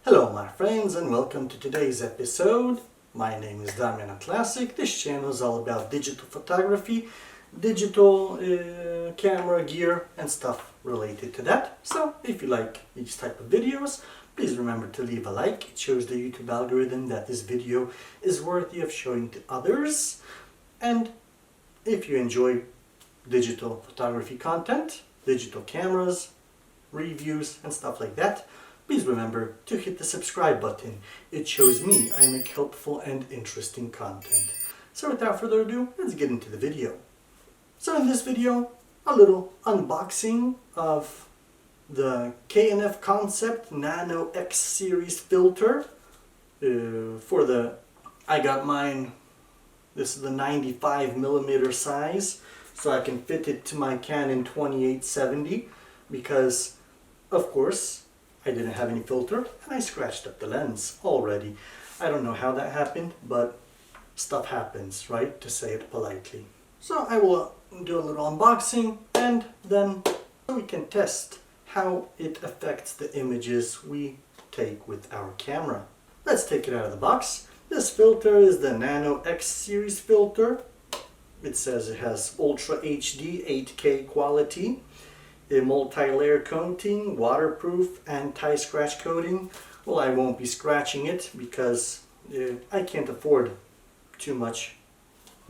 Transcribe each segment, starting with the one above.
Hello my friends and welcome to today's episode. My name is Damian Classic. This channel is all about digital photography, digital camera gear and stuff related to that. So if you like these type of videos, please remember to leave a like. It shows the YouTube algorithm that this video is worthy of showing to others. And if you enjoy digital photography content, digital cameras, reviews and stuff like that, please remember to hit the subscribe button. It shows me I make helpful and interesting content. So without further ado, let's get into the video. So in this video, a little unboxing of the K&F Concept NANO-X series filter. I got mine, this is the 95mm size, so I can fit it to my Canon 2870 because, of course, I didn't have any filter and I scratched up the lens already. I don't know how that happened, but stuff happens, right? To say it politely. So I will do a little unboxing and then we can test how it affects the images we take with our camera. Let's take it out of the box. This filter is the NANO-X series filter. It says it has Ultra HD 8K quality, a multi-layer coating, waterproof, anti-scratch coating. Well, I won't be scratching it because I can't afford too much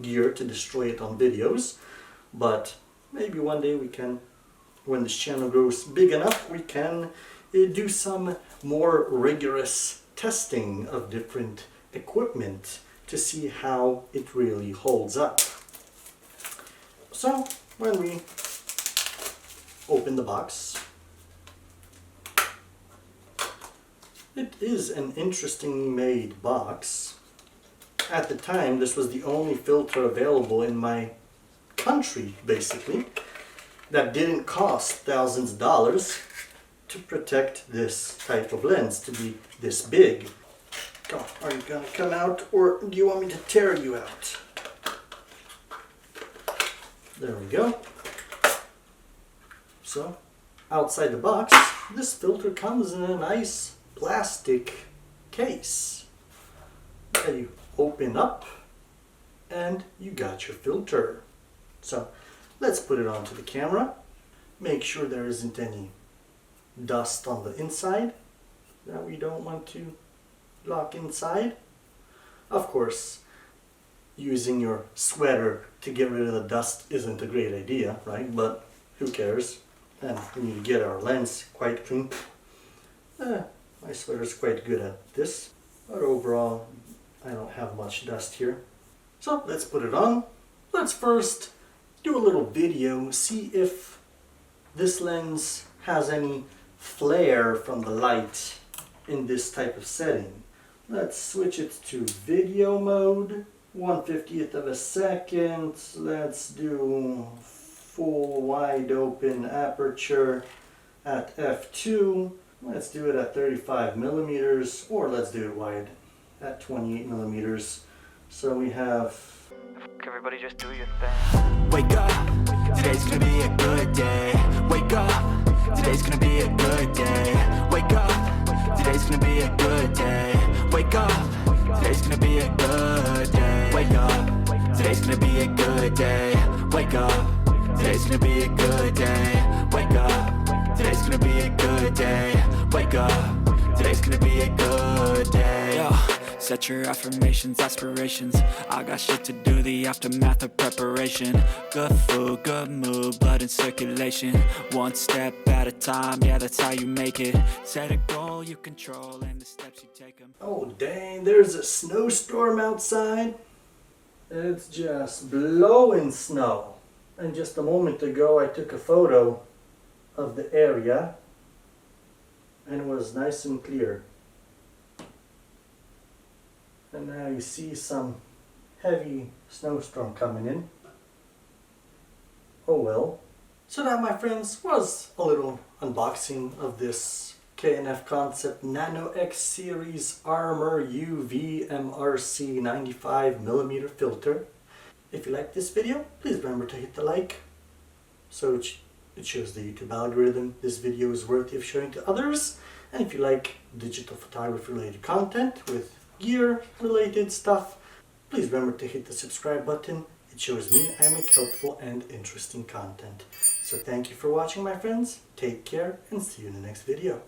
gear to destroy it on videos. But maybe one day we can, when this channel grows big enough, we can do some more rigorous testing of different equipment to see how it really holds up. So when we open the box, it is an interestingly made box. At the time, this was the only filter available in my country, basically, that didn't cost thousands of dollars to protect this type of lens to be this big. Come on, are you gonna come out or do you want me to tear you out? There we go. So, outside the box, this filter comes in a nice plastic case that you open up and you got your filter. So, let's put it onto the camera. Make sure there isn't any dust on the inside that we don't want to lock inside. Of course, using your sweater to get rid of the dust isn't a great idea, right? But who cares? And we need to get our lens quite clean. My sweater's quite good at this, but overall I don't have much dust here. So let's put it on. Let's first do a little video, see if this lens has any flare from the light in this type of setting. Let's switch it to video mode, 1/50th of a second. Let's do full wide open aperture at f2. Let's do it at 35mm, or let's do it wide at 28mm. So we have... Everybody just do your thing. Wake up, today's gonna be a good day. Wake up, today's gonna be a good day. Wake up, today's gonna be a good day. Wake up, today's gonna be a good day. Wake up, today's gonna be a good day. Wake up, today's gonna be a good day. Wake up, today's gonna be a good day. Wake up, today's gonna be a good day. Yo, set your affirmations, aspirations. I got shit to do, the aftermath of preparation. Good food, good mood, blood in circulation. One step at a time, yeah, that's how you make it. Set a goal you control and the steps you take them. Oh dang, there's a snowstorm outside. It's just blowing snow. And just a moment ago I took a photo of the area and it was nice and clear. And now you see some heavy snowstorm coming in. Oh well. So that, my friends, was a little unboxing of this K&F Concept NANO-X series ARMOR UV MRC 95mm filter. If you like this video, please remember to hit the like, so it shows the YouTube algorithm this video is worthy of showing to others. And if you like digital photography related content with gear related stuff, please remember to hit the subscribe button. It shows me I make helpful and interesting content. So thank you for watching, my friends. Take care and see you in the next video.